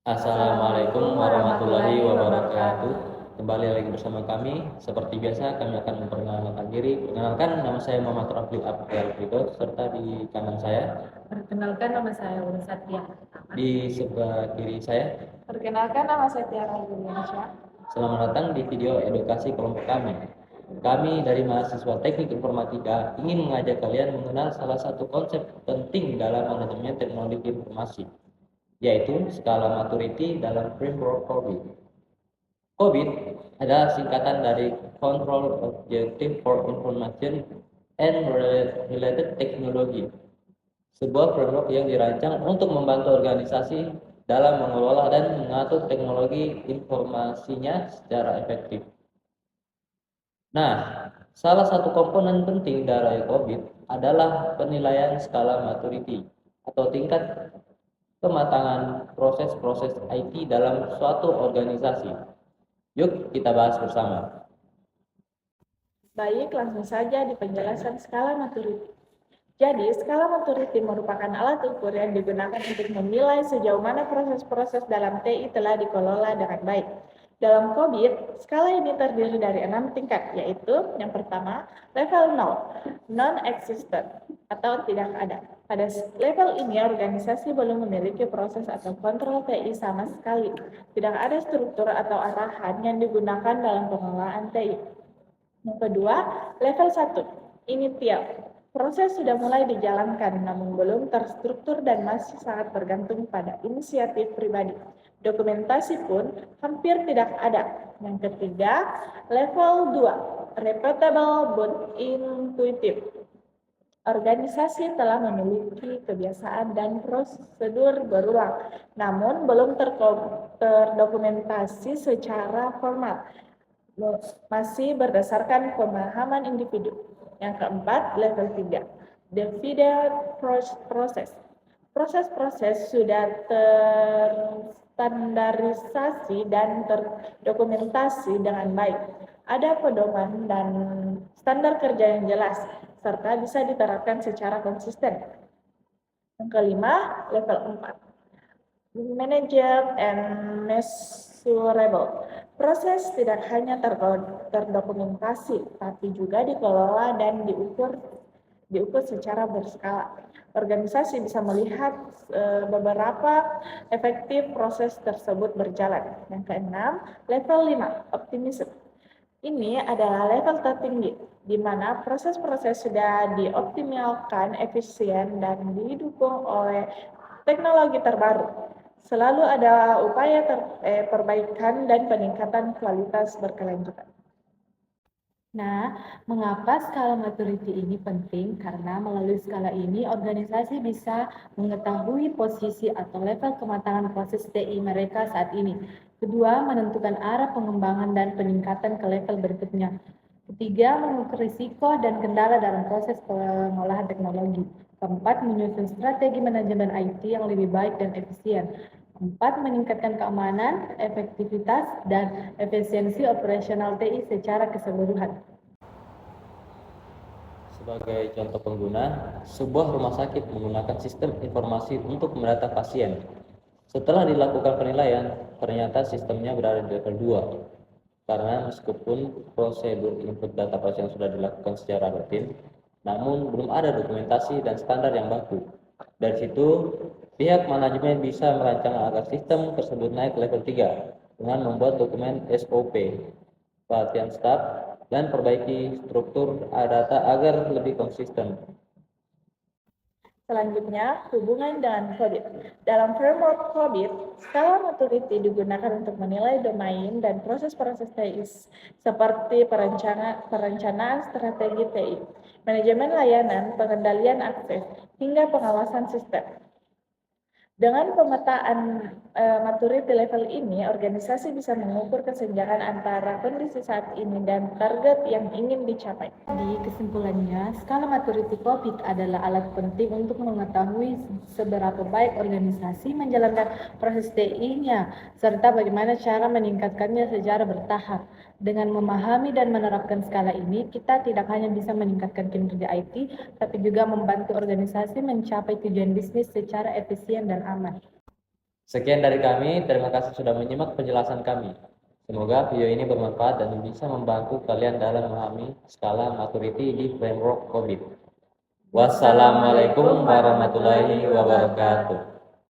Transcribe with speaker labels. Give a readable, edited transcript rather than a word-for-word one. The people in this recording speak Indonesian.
Speaker 1: Assalamualaikum warahmatullahi wabarakatuh. Kembali lagi bersama kami. Seperti biasa, kami akan memperkenalkan diri. Perkenalkan, nama saya Muhammad Rafli Abdel Ridho, serta di kanan saya,
Speaker 2: Perkenalkan nama saya Uli Satya.
Speaker 1: di sebelah kiri saya.
Speaker 2: Perkenalkan nama saya Tiara Juliansyah.
Speaker 1: Selamat datang di video edukasi kelompok kami. Kami dari mahasiswa Teknik Informatika ingin mengajak kalian mengenal salah satu konsep penting dalam manajemen teknologi informasi, yaitu skala maturity dalam framework COVID. COVID adalah singkatan dari Control Objective for Information and Related Technology, sebuah framework yang dirancang untuk membantu organisasi dalam mengelola dan mengatur teknologi informasinya secara efektif. Nah, salah satu komponen penting dari COVID adalah penilaian skala maturity atau tingkat kematangan proses-proses IT dalam suatu organisasi. Yuk kita bahas bersama.
Speaker 2: Baik, langsung saja di penjelasan skala maturity. Jadi, skala maturity merupakan alat ukur yang digunakan untuk menilai sejauh mana proses-proses dalam TI telah dikelola dengan baik. Dalam COVID, skala ini terdiri dari 6 tingkat, yaitu yang pertama, level 0, non-existent atau tidak ada. Pada level ini, organisasi belum memiliki proses atau kontrol TI sama sekali. Tidak ada struktur atau arahan yang digunakan dalam pengelolaan TI. Yang kedua, level 1, initial. Proses sudah mulai dijalankan, namun belum terstruktur dan masih sangat bergantung pada inisiatif pribadi. Dokumentasi pun hampir tidak ada. Yang ketiga, level 2, repeatable but intuitive. Organisasi telah memiliki kebiasaan dan prosedur berulang, namun belum terdokumentasi secara formal, masih berdasarkan pemahaman individu. Yang keempat, level 3, divided process. Proses-proses sudah terstandarisasi dan terdokumentasi dengan baik. Ada pedoman dan standar kerja yang jelas, serta bisa diterapkan secara konsisten. Yang kelima, level 4, managed and measurable. Proses tidak hanya terdokumentasi, tapi juga dikelola dan diukur secara berskala. Organisasi bisa melihat beberapa efektif proses tersebut berjalan. Yang keenam, level 5, optimism. Ini adalah level tertinggi, di mana proses-proses sudah dioptimalkan, efisien, dan didukung oleh teknologi terbaru. Selalu ada upaya perbaikan dan peningkatan kualitas berkelanjutan. Nah, mengapa skala maturity ini penting? Karena melalui skala ini, organisasi bisa mengetahui posisi atau level kematangan proses TI mereka saat ini. Kedua, menentukan arah pengembangan dan peningkatan ke level berikutnya. Ketiga, mengukur risiko dan kendala dalam proses pengolahan teknologi. Keempat, menyusun strategi manajemen IT yang lebih baik dan efisien. Keempat, meningkatkan keamanan, efektivitas, dan efisiensi operasional TI secara keseluruhan.
Speaker 1: Sebagai contoh pengguna, sebuah rumah sakit menggunakan sistem informasi untuk mendata pasien. Setelah dilakukan penilaian, ternyata sistemnya berada di level 2. Karena meskipun prosedur input data pasien sudah dilakukan secara rutin, namun belum ada dokumentasi dan standar yang baku. Dari situ, pihak manajemen bisa merancang agar sistem tersebut naik ke level 3 dengan membuat dokumen SOP, pelatihan staf, dan perbaiki struktur data agar lebih konsisten.
Speaker 2: Selanjutnya, hubungan dengan COVID. Dalam framework COVID, skala maturity digunakan untuk menilai domain dan proses-proses TI seperti perencanaan strategi TI, manajemen layanan, pengendalian akses, hingga pengawasan sistem. Dengan pemetaan maturity level ini, organisasi bisa mengukur kesenjangan antara kondisi saat ini dan target yang ingin dicapai. Di kesimpulannya, skala maturity COVID adalah alat penting untuk mengetahui seberapa baik organisasi menjalankan proses TI-nya, serta bagaimana cara meningkatkannya secara bertahap. Dengan memahami dan menerapkan skala ini, kita tidak hanya bisa meningkatkan kinerja IT, tapi juga membantu organisasi mencapai tujuan bisnis secara efisien dan aman.
Speaker 1: Sekian dari kami, terima kasih sudah menyimak penjelasan kami. Semoga video ini bermanfaat dan bisa membantu kalian dalam memahami skala maturity di framework COVID. Wassalamualaikum warahmatullahi wabarakatuh.